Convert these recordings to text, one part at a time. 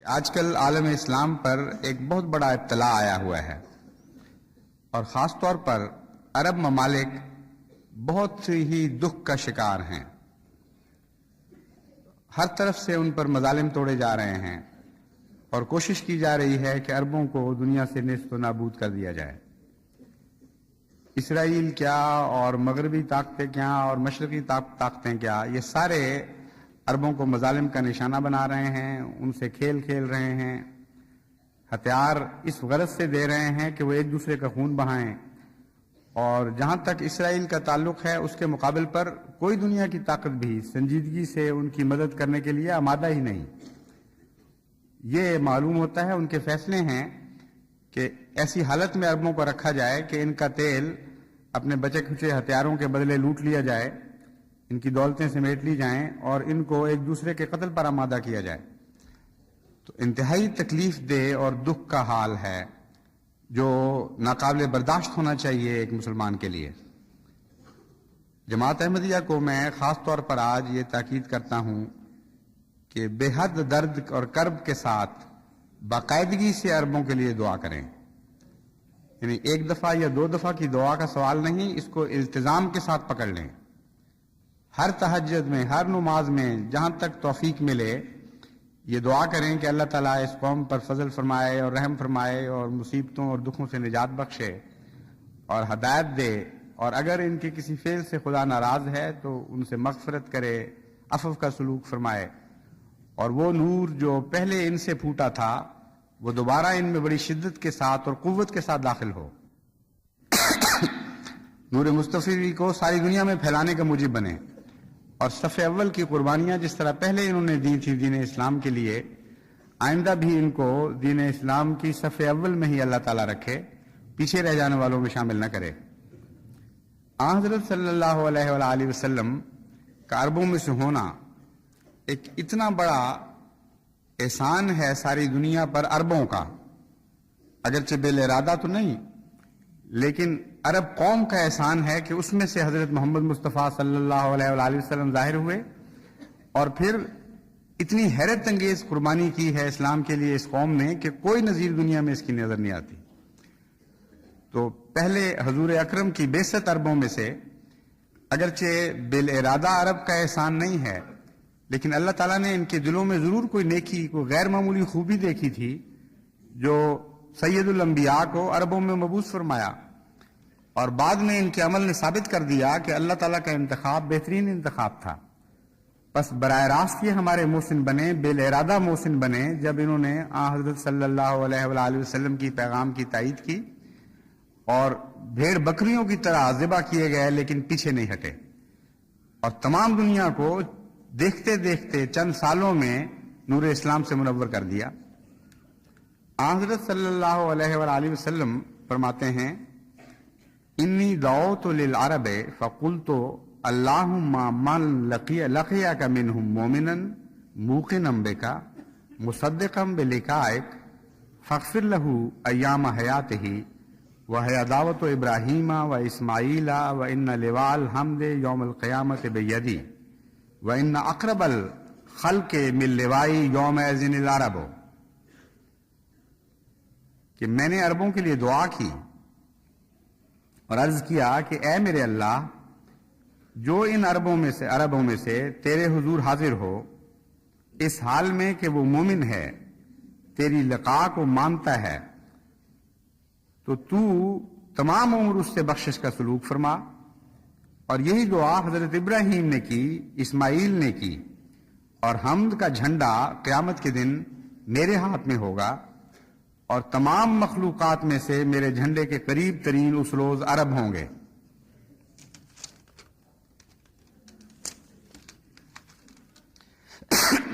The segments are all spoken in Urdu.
آج کل عالم اسلام پر ایک بہت بڑا ابتلا آیا ہوا ہے، اور خاص طور پر عرب ممالک بہت ہی دکھ کا شکار ہیں۔ ہر طرف سے ان پر مظالم توڑے جا رہے ہیں اور کوشش کی جا رہی ہے کہ عربوں کو دنیا سے نیست و نابود کر دیا جائے۔ اسرائیل کیا اور مغربی طاقتیں کیا اور مشرقی طاقتیں کیا، یہ سارے عربوں کو مظالم کا نشانہ بنا رہے ہیں، ان سے کھیل کھیل رہے ہیں، ہتھیار اس غرض سے دے رہے ہیں کہ وہ ایک دوسرے کا خون بہائیں، اور جہاں تک اسرائیل کا تعلق ہے اس کے مقابل پر کوئی دنیا کی طاقت بھی سنجیدگی سے ان کی مدد کرنے کے لیے آمادہ ہی نہیں۔ یہ معلوم ہوتا ہے ان کے فیصلے ہیں کہ ایسی حالت میں عربوں کو رکھا جائے کہ ان کا تیل اپنے بچے کھچے ہتھیاروں کے بدلے لوٹ لیا جائے، ان کی دولتیں سمیٹ لی جائیں اور ان کو ایک دوسرے کے قتل پر آمادہ کیا جائے۔ تو انتہائی تکلیف دہ اور دکھ کا حال ہے جو ناقابل برداشت ہونا چاہیے ایک مسلمان کے لیے۔ جماعت احمدیہ کو میں خاص طور پر آج یہ تاکید کرتا ہوں کہ بے حد درد اور کرب کے ساتھ باقاعدگی سے عربوں کے لیے دعا کریں، یعنی ایک دفعہ یا دو دفعہ کی دعا کا سوال نہیں، اس کو التزام کے ساتھ پکڑ لیں۔ ہر تہجد میں، ہر نماز میں جہاں تک توفیق ملے یہ دعا کریں کہ اللہ تعالیٰ اس قوم پر فضل فرمائے اور رحم فرمائے اور مصیبتوں اور دکھوں سے نجات بخشے اور ہدایت دے، اور اگر ان کے کسی فعل سے خدا ناراض ہے تو ان سے مغفرت کرے، عفو کا سلوک فرمائے، اور وہ نور جو پہلے ان سے پھوٹا تھا وہ دوبارہ ان میں بڑی شدت کے ساتھ اور قوت کے ساتھ داخل ہو، نور مصطفی کو ساری دنیا میں پھیلانے کا موجب بنے، اور صف اول کی قربانیاں جس طرح پہلے انہوں نے دی تھی دین اسلام کے لیے، آئندہ بھی ان کو دین اسلام کی صف اول میں ہی اللہ تعالیٰ رکھے، پیچھے رہ جانے والوں میں شامل نہ کرے۔ حضرت صلی اللہ علیہ وآلہ وسلم کا عربوں میں سے ہونا ایک اتنا بڑا احسان ہے ساری دنیا پر عربوں کا، اگرچہ بال ارادہ تو نہیں، لیکن عرب قوم کا احسان ہے کہ اس میں سے حضرت محمد مصطفیٰ صلی اللہ علیہ وآلہ وسلم ظاہر ہوئے، اور پھر اتنی حیرت انگیز قربانی کی ہے اسلام کے لیے اس قوم نے کہ کوئی نظیر دنیا میں اس کی نظر نہیں آتی۔ تو پہلے حضور اکرم کی بعثت عربوں میں سے، اگرچہ بالارادہ عرب کا احسان نہیں ہے، لیکن اللہ تعالیٰ نے ان کے دلوں میں ضرور کوئی نیکی، کوئی غیر معمولی خوبی دیکھی تھی جو سید الانبیاء کو عربوں میں مبعوث فرمایا، اور بعد میں ان کے عمل نے ثابت کر دیا کہ اللہ تعالیٰ کا انتخاب بہترین انتخاب تھا۔ بس براہ راست یہ ہمارے محسن بنے، بالارادہ محسن بنے جب انہوں نے حضرت صلی اللہ علیہ وآلہ وسلم کی پیغام کی تائید کی، اور بھیڑ بکریوں کی طرح ذبح کیے گئے لیکن پیچھے نہیں ہٹے، اور تمام دنیا کو دیکھتے دیکھتے چند سالوں میں نور اسلام سے منور کر دیا۔ حضرت صلی اللہ علیہ وآلہ وسلم فرماتے ہیں، انی دعوت للعرب فقلت اللہم من لقیک منہم مومنا موقنا بک مصدقا بلقائک فاغفر لہ ایام حیاتہ وہی دعوت ابراہیم و اسماعیل وان لواء الحمد یوم القیامت بیدی وان اقرب الخلق من لوائی یوم اذن العرب، کہ میں نے عربوں کے لیے دعا کی اور عرض کیا کہ اے میرے اللہ، جو ان عربوں میں سے تیرے حضور حاضر ہو اس حال میں کہ وہ مومن ہے، تیری لقاء کو مانتا ہے، تو تو تمام عمر اس سے بخشش کا سلوک فرما۔ اور یہی دعا حضرت ابراہیم نے کی، اسماعیل نے کی، اور حمد کا جھنڈا قیامت کے دن میرے ہاتھ میں ہوگا، اور تمام مخلوقات میں سے میرے جھنڈے کے قریب ترین اس روز عرب ہوں گے۔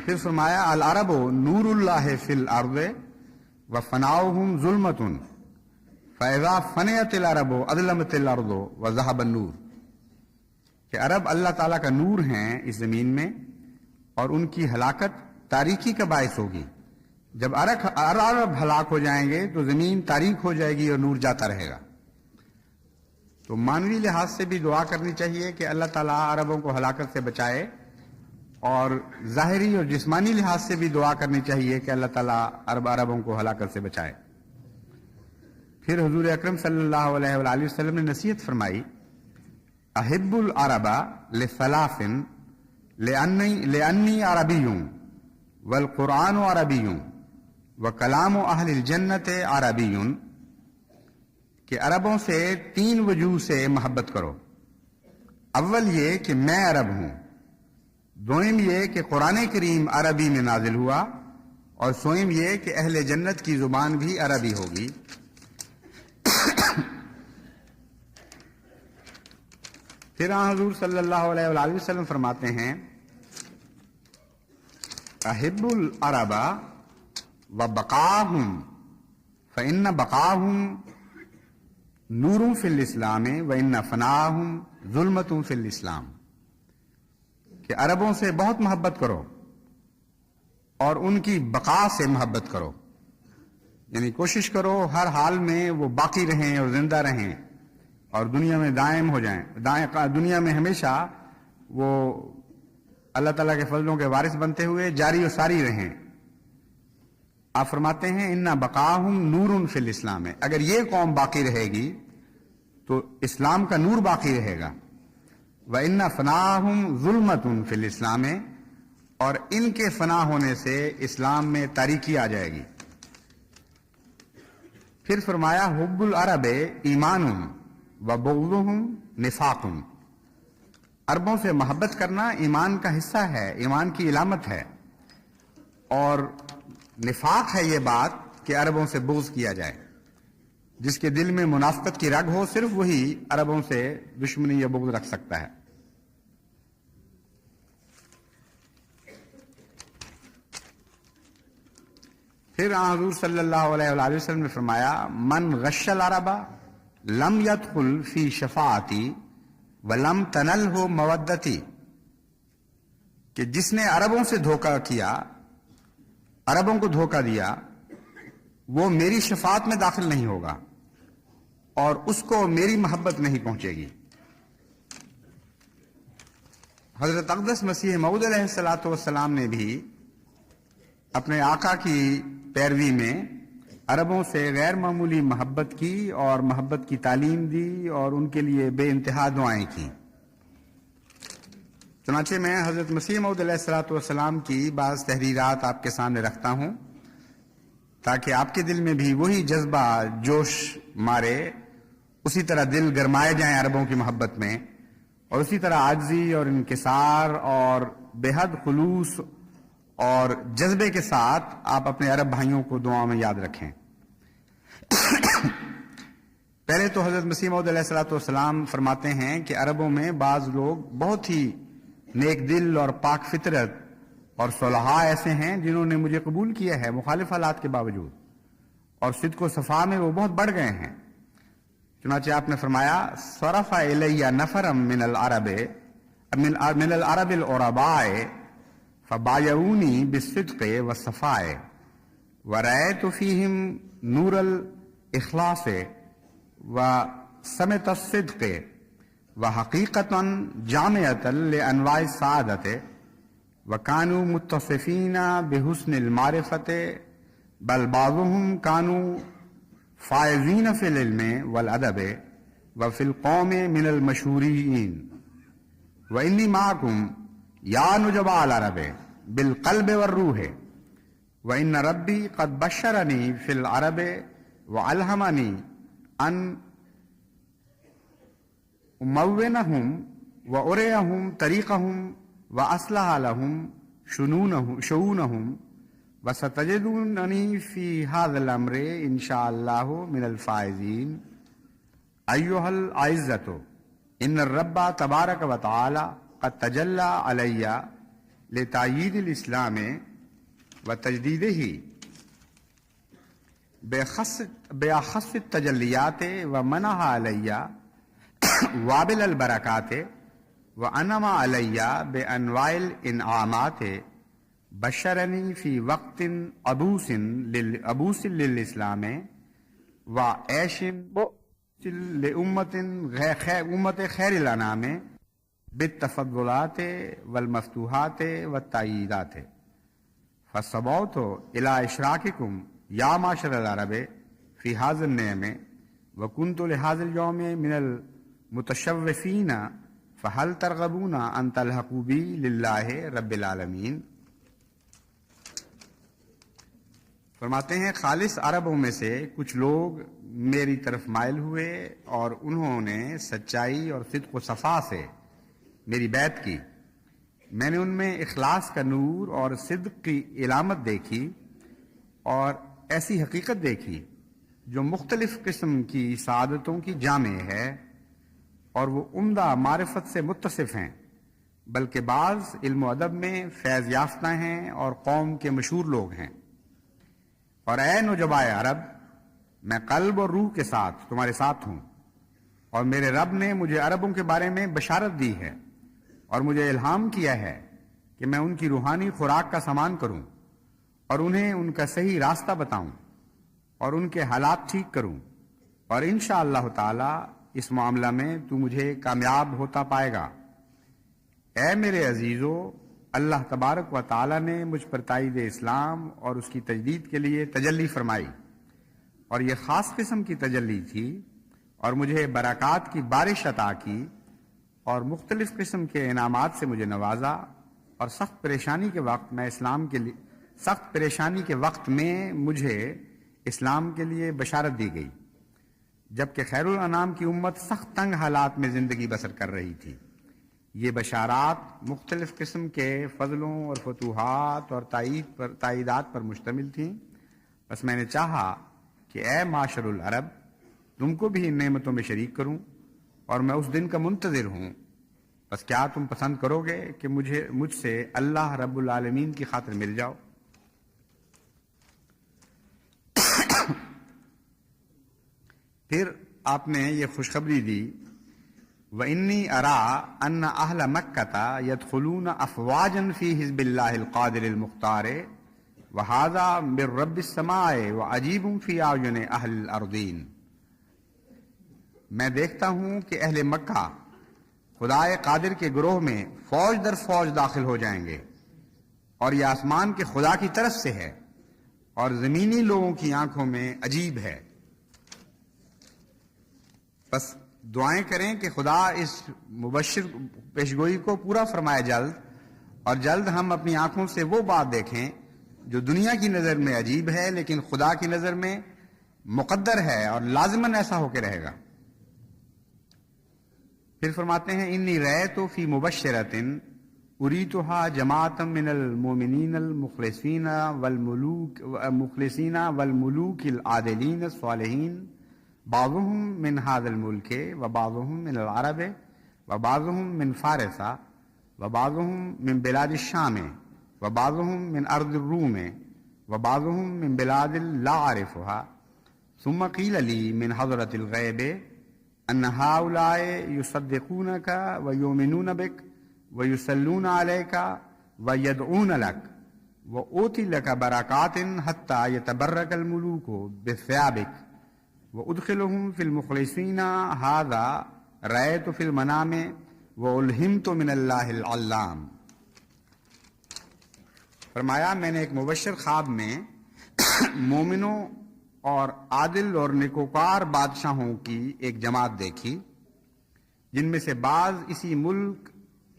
پھر فرمایا، العرب نور اللہ فی الارض وفناؤہم ظلمۃ فاذا فنیت العرب اظلمت الارض وذہب النور، کہ عرب اللہ تعالیٰ کا نور ہیں اس زمین میں، اور ان کی ہلاکت تاریکی کا باعث ہوگی۔ جب عرب ہلاک ہو جائیں گے تو زمین تاریک ہو جائے گی اور نور جاتا رہے گا۔ تو مانوی لحاظ سے بھی دعا کرنی چاہیے کہ اللہ تعالیٰ عربوں کو ہلاکت سے بچائے، اور ظاہری اور جسمانی لحاظ سے بھی دعا کرنی چاہیے کہ اللہ تعالیٰ عربوں کو ہلاکت سے بچائے۔ پھر حضور اکرم صلی اللہ علیہ وآلہ وسلم نے نصیحت فرمائی، احب العرب لثلاث لانی عربی والقرآن عربی وکلام اہل الجنت عربی، کہ عربوں سے 3 وجوہ سے محبت کرو۔ اول یہ کہ میں عرب ہوں، دوم یہ کہ قرآن کریم عربی میں نازل ہوا، اور سوم یہ کہ اہل جنت کی زبان بھی عربی ہوگی۔ پھر حضور صلی اللہ علیہ وآلہ وسلم فرماتے ہیں، احب العرب وبقاہم فإن بقاہم نور فی الاسلام وإن فناہم ظلمت فی الاسلام، کہ عربوں سے بہت محبت کرو اور ان کی بقا سے محبت کرو، یعنی کوشش کرو ہر حال میں وہ باقی رہیں اور زندہ رہیں اور دنیا میں دائم ہو جائیں، دنیا میں ہمیشہ وہ اللہ تعالیٰ کے فضلوں کے وارث بنتے ہوئے جاری و ساری رہیں۔ آپ فرماتے ہیں اِنَّ بَقَاهُمْ نُورٌ فِي الْإِسْلَامِ، اگر یہ قوم باقی رہے گی تو اسلام کا نور باقی رہے گا۔ وَإِنَّ فَنَاهُمْ ظُلْمَةٌ فِي الْإِسْلَامِ، اور ان کے فنا ہونے سے اسلام میں تاریکی آ جائے گی۔ پھر فرمایا حب العرب ایمان وبغضهم نفاق، عربوں سے محبت کرنا ایمان کا حصہ ہے، ایمان کی علامت ہے، اور نفاق ہے یہ بات کہ عربوں سے بغض کیا جائے۔ جس کے دل میں منافقت کی رگ ہو صرف وہی عربوں سے دشمنی یا بغض رکھ سکتا ہے۔ پھر حضور صلی اللہ علیہ وآلہ وسلم نے فرمایا من غش العرب لم يدخل فی شفاعتی ولم تنلہ مودتی، کہ جس نے عربوں سے دھوکہ کیا، عربوں کو دھوکہ دیا، وہ میری شفاعت میں داخل نہیں ہوگا اور اس کو میری محبت نہیں پہنچے گی۔ حضرت اقدس مسیح موعود علیہ الصلوۃ والسلام نے بھی اپنے آقا کی پیروی میں عربوں سے غیر معمولی محبت کی اور محبت کی تعلیم دی اور ان کے لیے بے انتہا دعائیں کی۔ چنانچہ میں حضرت مسیح موعود علیہ الصلوۃ والسلام کی بعض تحریرات آپ کے سامنے رکھتا ہوں تاکہ آپ کے دل میں بھی وہی جذبہ جوش مارے، اسی طرح دل گرمائے جائیں عربوں کی محبت میں، اور اسی طرح عاجزی اور انکسار اور بے حد خلوص اور جذبے کے ساتھ آپ اپنے عرب بھائیوں کو دعاؤں میں یاد رکھیں۔ پہلے تو حضرت مسیح موعود علیہ الصلوۃ والسلام فرماتے ہیں کہ عربوں میں بعض لوگ بہت ہی نیک دل اور پاک فطرت اور صلحاء ایسے ہیں جنہوں نے مجھے قبول کیا ہے مخالف حالات کے باوجود، اور صدق و صفا میں وہ بہت بڑھ گئے ہیں۔ چنانچہ آپ نے فرمایا صرف الیہ نفرا من العرب العرباء فبایعونی بالصدق والصفاء ورأیت فیہم نور الاخلاص وسمت الصدق وحقیقتا جامعتا لانواع السعادت وکانوا متصفین بحسن المعرفت بل بعضهم كانوا فائزین فی العلم والادب وفی القوم من المشہورین وانی معکم یا نجباء العرب بالقلب والروح وان ربی قد بشرنی فی العرب وعلہمنی ان امونہم وارئہم طریقہم واصلح لہم شؤونہم وستجدوننی فی ھذا الامر انشاء اللہ من الفائزین۔ ایھا الاعزۃ ان الرب تبارک و تعالی قد تجلی علی لتأیید الاسلام وتجدیدہ بأخص التجلیات ومنح علی وابل البرکات وانعم علی بانواع الانعامات بشرنی فی وقت عبوس للاسلام وعیش لامت خیر الانام بالتفضلات والمفتوحات والتأییدات فصبوت الى اشراککم یا معاشر العرب فی هذا النعم وکنت لهذا اليوم من المتشوفین فهل ترغبون ان تلحقوا بی للہ رب العالمین۔ فرماتے ہیں خالص عربوں میں سے کچھ لوگ میری طرف مائل ہوئے اور انہوں نے سچائی اور صدق و صفا سے میری بیعت کی۔ میں نے ان میں اخلاص کا نور اور صدق کی علامت دیکھی اور ایسی حقیقت دیکھی جو مختلف قسم کی سعادتوں کی جامع ہے، اور وہ عمدہ معرفت سے متصف ہیں، بلکہ بعض علم و ادب میں فیض یافتہ ہیں اور قوم کے مشہور لوگ ہیں۔ اور اے نجبائے عرب، میں قلب اور روح کے ساتھ تمہارے ساتھ ہوں، اور میرے رب نے مجھے عربوں کے بارے میں بشارت دی ہے اور مجھے الہام کیا ہے کہ میں ان کی روحانی خوراک کا سامان کروں اور انہیں ان کا صحیح راستہ بتاؤں اور ان کے حالات ٹھیک کروں، اور انشاءاللہ تعالی اس معاملہ میں تو مجھے کامیاب ہوتا پائے گا۔ اے میرے عزیزو، اللہ تبارک و تعالی نے مجھ پر تائید اسلام اور اس کی تجدید کے لیے تجلی فرمائی، اور یہ خاص قسم کی تجلی تھی، اور مجھے برکات کی بارش عطا کی اور مختلف قسم کے انعامات سے مجھے نوازا، اور سخت پریشانی کے وقت میں مجھے اسلام کے لیے بشارت دی گئی، جبکہ خیر الانام کی امت سخت تنگ حالات میں زندگی بسر کر رہی تھی۔ یہ بشارات مختلف قسم کے فضلوں اور فتوحات اور تائیدات پر مشتمل تھیں۔ بس میں نے چاہا کہ اے معاشر العرب، تم کو بھی ان نعمتوں میں شریک کروں، اور میں اس دن کا منتظر ہوں۔ بس کیا تم پسند کرو گے کہ مجھ سے اللہ رب العالمین کی خاطر مل جاؤ؟ پھر آپ نے یہ خوشخبری دی، وَإِنِّي أَرَىٰ أَنَّ أَهْلَ مَكَّةَ يَدْخُلُونَ أَفْوَاجًا فِي حِزْبِ اللَّهِ الْقَادِرِ الْمُخْتَارِ وَهَٰذَا مِن رَّبِّ السَّمَاءِ وَعَجِيبٌ فِي أَعْيُنِ أَهْلِ الْأَرْضِينَ۔ میں دیکھتا ہوں کہ اہل مکہ خدائے قادر کے گروہ میں فوج در فوج داخل ہو جائیں گے، اور یہ آسمان کے خدا کی طرف سے ہے اور زمینی لوگوں کی آنکھوں میں عجیب ہے۔ بس دعائیں کریں کہ خدا اس مبشر پیشگوئی کو پورا فرمائے جلد، اور جلد ہم اپنی آنکھوں سے وہ بات دیکھیں جو دنیا کی نظر میں عجیب ہے لیکن خدا کی نظر میں مقدر ہے اور لازماً ایسا ہو کے رہے گا۔ پھر فرماتے ہیں انی رأیت فی مبشرۃ اریتھا جماعۃ من المؤمنین المخلصین والملوک العادلین الصالحین بعضهم من هذا الملك وبعضهم من العرب وبعضهم من فارس وبعضهم من بلاد الشام وبعضهم من أرض الروم وبعضهم من بلاد لا أعرفها ثم قيل لي من حضرة الغيب أن هؤلاء يصدقونك ويؤمنون بك ويصلون عليك ويدعون لك وأوتي لك بركات حتى يتبرك الملوك بثيابك وَأُدْخِلُهُمْ فِي الْمُخْلِصِينَ هَذَا رَأَيْتُ فِي الْمَنَامِ وَأُلْهِمْتُ مِنَ اللَّهِ الْعَلَّامِ۔ فرمایا میں نے ایک مبشر خواب میں مومنوں اور عادل اور نیکوکار بادشاہوں کی ایک جماعت دیکھی، جن میں سے بعض اسی ملک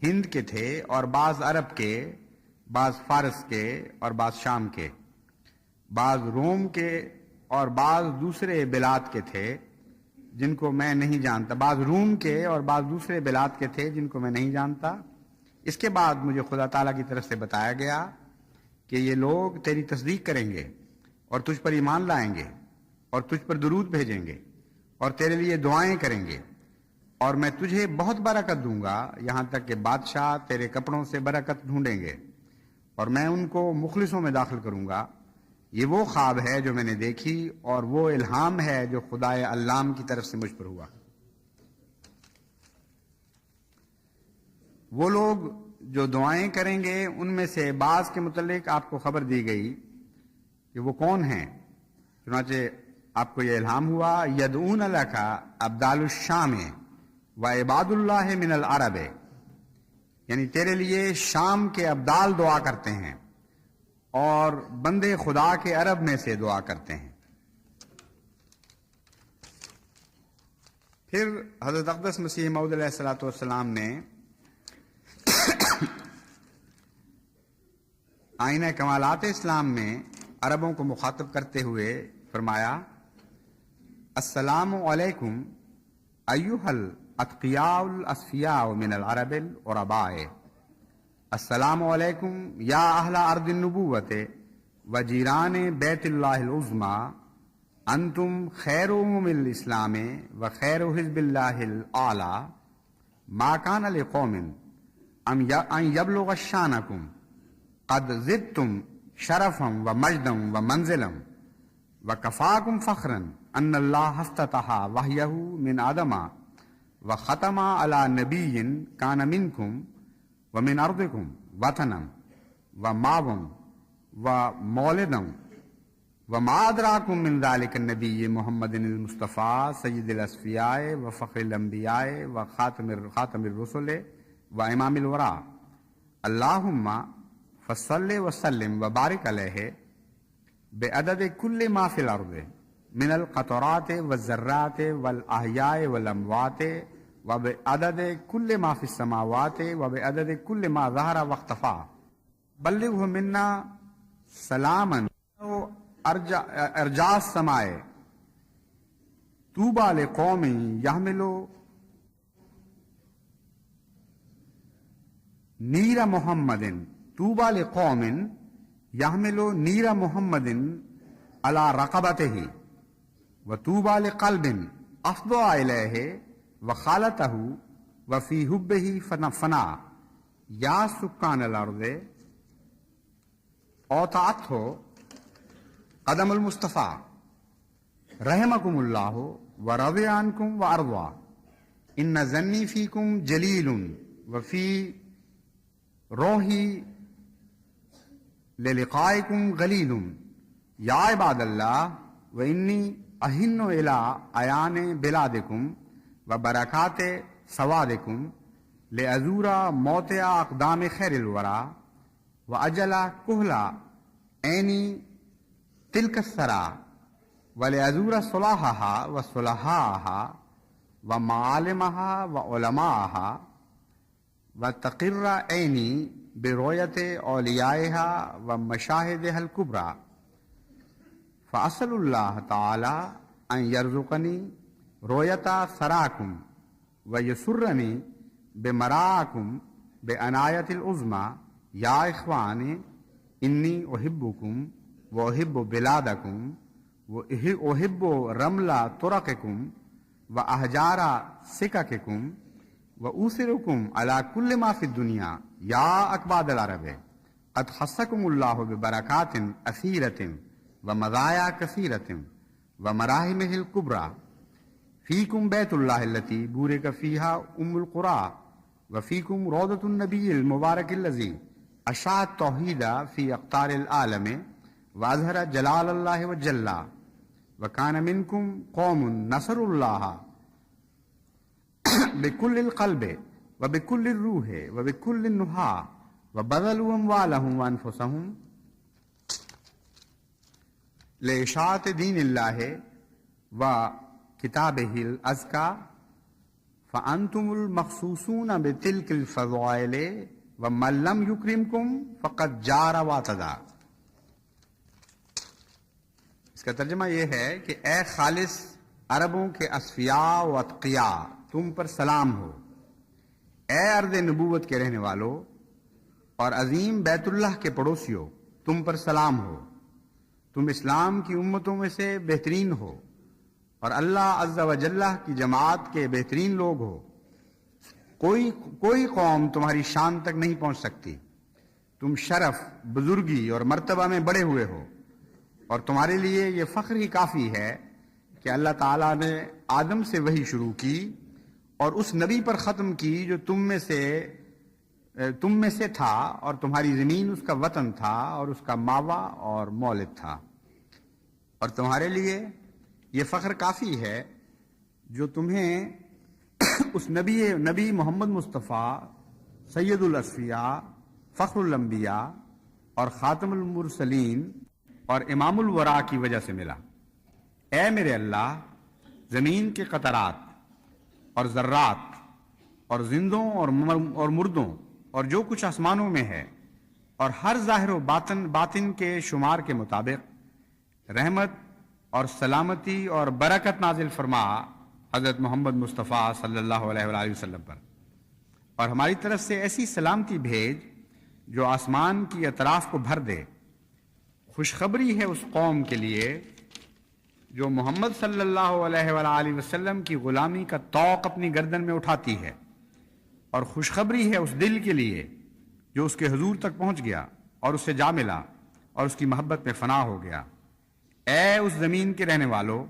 ہند کے تھے اور بعض عرب کے، بعض فارس کے اور بعض شام کے، بعض روم کے اور بعض دوسرے بلاد کے تھے جن کو میں نہیں جانتا، بعض روم کے اور بعض دوسرے بلاد کے تھے جن کو میں نہیں جانتا۔ اس کے بعد مجھے خدا تعالیٰ کی طرف سے بتایا گیا کہ یہ لوگ تیری تصدیق کریں گے اور تجھ پر ایمان لائیں گے اور تجھ پر درود بھیجیں گے اور تیرے لیے دعائیں کریں گے، اور میں تجھے بہت برکت دوں گا، یہاں تک کہ بادشاہ تیرے کپڑوں سے برکت ڈھونڈیں گے، اور میں ان کو مخلصوں میں داخل کروں گا۔ یہ وہ خواب ہے جو میں نے دیکھی اور وہ الہام ہے جو خدائے علام کی طرف سے مجھ پر ہوا۔ وہ لوگ جو دعائیں کریں گے ان میں سے بعض کے متعلق آپ کو خبر دی گئی کہ وہ کون ہیں۔ چنانچہ آپ کو یہ الہام ہوا، یدعون لک ابدال الشام و عباد اللہ من العرب یعنی تیرے لیے شام کے ابدال دعا کرتے ہیں اور بندے خدا کے عرب میں سے دعا کرتے ہیں۔ پھر حضرت اقدس مسیح موعود علیہ الصلوۃ والسلام نے آئینہ کمالات اسلام میں عربوں کو مخاطب کرتے ہوئے فرمایا: السلام علیکم ایھا الاتقیاء الاصفیاء من العرب العرباء، السلام علیکم یا اہل ارض النبوۃ و جیران بیت اللہ العظمیٰ، انتم خیر امم الاسلام و خیر حزب اللہ الاعلیٰ، ما کان لقوم ان یبلغ شانکم قد زدتم شرفا و مجدا و منزلا و کفاکم فخرا ان اللہ افتتح وحیہ من آدم و ختم علی نبی کان منکم و من ارضکم وطنا و ماوا و مولدا وما ادراکم من ذلک النبی محمد المصطفیٰ سید الاصفیاء و فخر الانبیاء و خاتم الرسل و امام الورا، اللہم فصل وسلم وبارک علیہ بعدد کل ما فی الارض من القطرات والذرات والاحیاء والاموات وبعدد کل ما فی السماوات وبعدد کل ما ظہر واختفى، بلغہ منا سلاما ارجاء السماء، طوبى لقوم يحملوا نیر محمد، طوبى لقوم يحملوا نیر محمد على رقبته، وطوبى لقلب افضى الیہ وخالته وفی حبه فنا، یا سکان الارض اوطاعته قدم المصطفیٰ، رحمکم اللہ ورضی عنکم وارضا، ان ظنی فیکم جلیل وفی روحی للقائکم غلیل، یا عباد اللہ وانی احن الی عیان بلادکم وبرکات سوادکم لازور موطئ اقدام خیر الورا واجل کہلا عینی تلک السرا ولازور صلاحها وصلحاها ومعالمها وعلماءها وتقر عینی برؤیت اولیائها ومشاہدها الکبریٰ، فاسأل اللہ تعالی ان یرزقنی رؤیت سراکم ویسرنی بمراکم بعنایت العظمیٰ، یا اخوانی انی احبکم وأحب بلادکم وأحب رمل طرقکم وأحجار سکککم وأوثرکم علی کل ما فی الدنیا، یا اکباد العرب قد خصکم اللہ ببرکات اثیرۃ ومزایا کثیرۃ ومراحمہ الکبریٰ، فیکم بیت اللہ التی بورک فیہا ام القریٰ، وفیکم روضۃ النبی المبارک الذی اشاع التوحید فی اقطار العالم واظہر جلال اللہ وجلہ، وکان منکم قوم نصر اللہ بکل القلب وبکل الروح وبکل النہا وبذلوا اموالہم وانفسہم لاشاعۃ دین اللہ وکتابہ الازکیٰ، فانتم المخصوصون بتلک الفضائل ومن لم یکرمکم فقد جار واعتدی۔ اس کا ترجمہ یہ ہے کہ اے خالص عربوں کے اصفیاء و اتقیاء، تم پر سلام ہو، اے ارض نبوت کے رہنے والوں اور عظیم بیت اللہ کے پڑوسیوں، تم پر سلام ہو، تم اسلام کی امتوں میں سے بہترین ہو اور اللہ عز و جل کی جماعت کے بہترین لوگ ہو، کوئی قوم تمہاری شان تک نہیں پہنچ سکتی، تم شرف، بزرگی اور مرتبہ میں بڑے ہوئے ہو، اور تمہارے لیے یہ فخر ہی کافی ہے کہ اللہ تعالیٰ نے آدم سے وحی شروع کی اور اس نبی پر ختم کی جو تم میں سے تھا، اور تمہاری زمین اس کا وطن تھا اور اس کا ماوا اور مولد تھا، اور تمہارے لیے یہ فخر کافی ہے جو تمہیں اس نبی محمد مصطفیٰ سید الاسفیاء، فخر الانبیاء اور خاتم المرسلین اور امام الورا کی وجہ سے ملا۔ اے میرے اللہ، زمین کے قطرات اور ذرات اور زندوں اور مردوں اور جو کچھ آسمانوں میں ہے اور ہر ظاہر و باطن کے شمار کے مطابق رحمت اور سلامتی اور برکت نازل فرما حضرت محمد مصطفیٰ صلی اللہ علیہ وآلہ وسلم پر، اور ہماری طرف سے ایسی سلامتی بھیج جو آسمان کی اطراف کو بھر دے۔ خوشخبری ہے اس قوم کے لیے جو محمد صلی اللہ علیہ وآلہ وسلم کی غلامی کا طوق اپنی گردن میں اٹھاتی ہے، اور خوشخبری ہے اس دل کے لیے جو اس کے حضور تک پہنچ گیا اور اس سے جا ملا اور اس کی محبت میں فنا ہو گیا۔ اے اس زمین کے رہنے والوں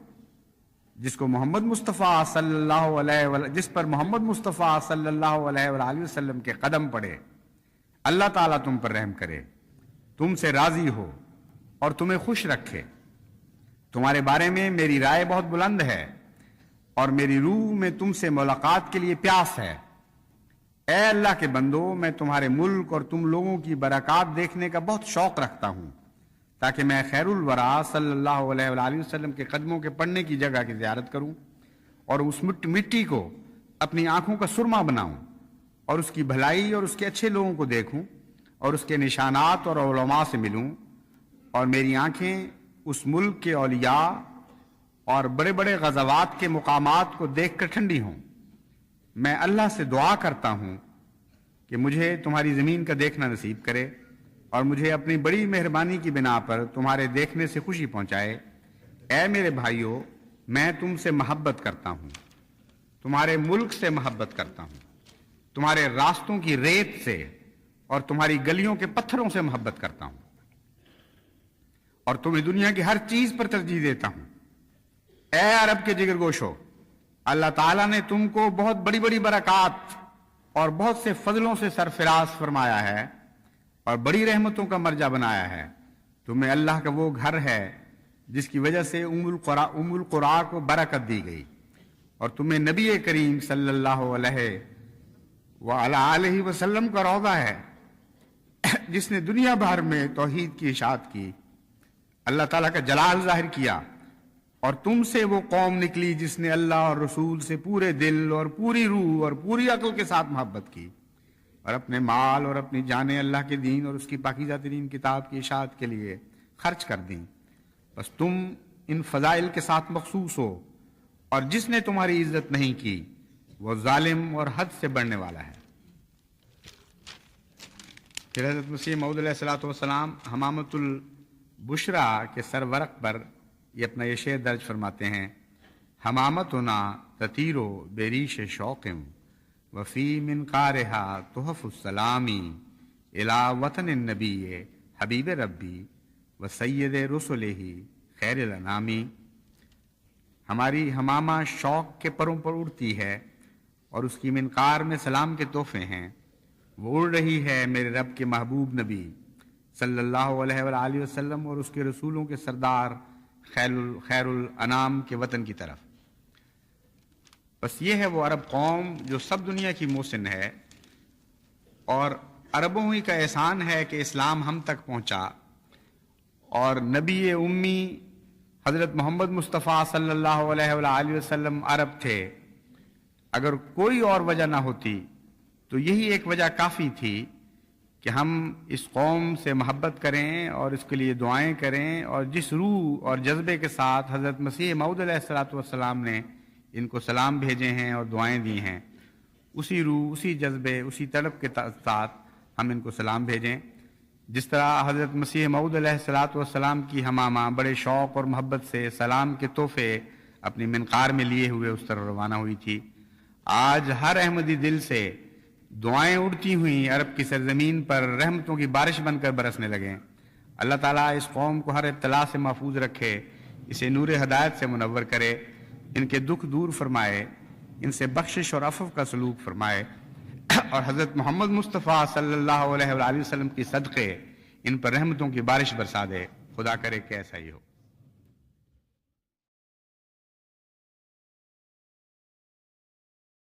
جس کو محمد مصطفیٰ صلی اللہ علیہ جس پر محمد مصطفیٰ صلی اللہ علیہ وآلہ وسلم کے قدم پڑے، اللہ تعالیٰ تم پر رحم کرے، تم سے راضی ہو اور تمہیں خوش رکھے۔ تمہارے بارے میں میری رائے بہت بلند ہے اور میری روح میں تم سے ملاقات کے لیے پیاس ہے۔ اے اللہ کے بندو، میں تمہارے ملک اور تم لوگوں کی برکات دیکھنے کا بہت شوق رکھتا ہوں تاکہ میں خیر الورا صلی اللہ علیہ وآلہ وسلم کے قدموں کے پڑنے کی جگہ کی زیارت کروں اور اس مٹی کو اپنی آنکھوں کا سرما بناؤں اور اس کی بھلائی اور اس کے اچھے لوگوں کو دیکھوں اور اس کے نشانات اور علماء سے ملوں، اور میری آنکھیں اس ملک کے اولیاء اور بڑے بڑے غزوات کے مقامات کو دیکھ کر ٹھنڈی ہوں۔ میں اللہ سے دعا کرتا ہوں کہ مجھے تمہاری زمین کا دیکھنا نصیب کرے اور مجھے اپنی بڑی مہربانی کی بنا پر تمہارے دیکھنے سے خوشی پہنچائے۔ اے میرے بھائیو، میں تم سے محبت کرتا ہوں، تمہارے ملک سے محبت کرتا ہوں، تمہارے راستوں کی ریت سے اور تمہاری گلیوں کے پتھروں سے محبت کرتا ہوں، اور تمہیں دنیا کی ہر چیز پر ترجیح دیتا ہوں۔ اے عرب کے جگر گوشو، اللہ تعالیٰ نے تم کو بہت بڑی بڑی برکات اور بہت سے فضلوں سے سرفراز فرمایا ہے اور بڑی رحمتوں کا مرجع بنایا ہے۔ تمہیں اللہ کا وہ گھر ہے جس کی وجہ سے ام القرا کو برکت دی گئی، اور تمہیں نبی کریم صلی اللہ علیہ وآلہ وسلم کا روضہ ہے جس نے دنیا بھر میں توحید کی اشاعت کی، اللہ تعالیٰ کا جلال ظاہر کیا، اور تم سے وہ قوم نکلی جس نے اللہ اور رسول سے پورے دل اور پوری روح اور پوری عقل کے ساتھ محبت کی، اور اپنے مال اور اپنی جانیں اللہ کے دین اور اس کی پاکیزہ ترین کتاب کی اشاعت کے لیے خرچ کر دیں۔ بس تم ان فضائل کے ساتھ مخصوص ہو، اور جس نے تمہاری عزت نہیں کی وہ ظالم اور حد سے بڑھنے والا ہے۔ پھر حضرت مسیح موعود علیہ الصلوۃ والسلام حمامۃ البشرا کے سرورق پر یہ اپنا یہ شعر درج فرماتے ہیں: حمامتنا تطیرو بیریش شوقم وفی منقارہا تحف السلامی الی وطن النبی حبیب ربی و سید رسلہ خیر الانامی۔ ہماری حمامہ شوق کے پروں پر اڑتی ہے اور اس کی منقار میں سلام کے تحفے ہیں۔ وہ اڑ رہی ہے میرے رب کے محبوب نبی صلی اللہ علیہ وآلہ وسلم اور اس کے رسولوں کے سردار خیر الانام کے وطن کی طرف۔ بس یہ ہے وہ عرب قوم جو سب دنیا کی محسن ہے، اور عربوں ہی کا احسان ہے کہ اسلام ہم تک پہنچا، اور نبی امی حضرت محمد مصطفیٰ صلی اللہ علیہ وآلہ وسلم عرب تھے۔ اگر کوئی اور وجہ نہ ہوتی تو یہی ایک وجہ کافی تھی کہ ہم اس قوم سے محبت کریں اور اس کے لیے دعائیں کریں، اور جس روح اور جذبے کے ساتھ حضرت مسیح موعود علیہ الصلوۃ والسلام نے ان کو سلام بھیجے ہیں اور دعائیں دی ہیں، اسی روح، اسی جذبے، اسی تڑپ کے ساتھ ہم ان کو سلام بھیجیں۔ جس طرح حضرت مسیح موعود علیہ الصلوۃ والسلام کی حمامہ بڑے شوق اور محبت سے سلام کے تحفے اپنی منقار میں لیے ہوئے اس طرح روانہ ہوئی تھی، آج ہر احمدی دل سے دعائیں اڑتی ہوئیں عرب کی سرزمین پر رحمتوں کی بارش بن کر برسنے لگیں۔ اللہ تعالیٰ اس قوم کو ہر ابتلا سے محفوظ رکھے، اسے نور ہدایت سے منور کرے، ان کے دکھ دور فرمائے، ان سے بخشش اور عفو کا سلوک فرمائے، اور حضرت محمد مصطفیٰ صلی اللہ علیہ وآلہ وسلم کی صدقے ان پر رحمتوں کی بارش برسا دے۔ خدا کرے کہ ایسا ہی ہو۔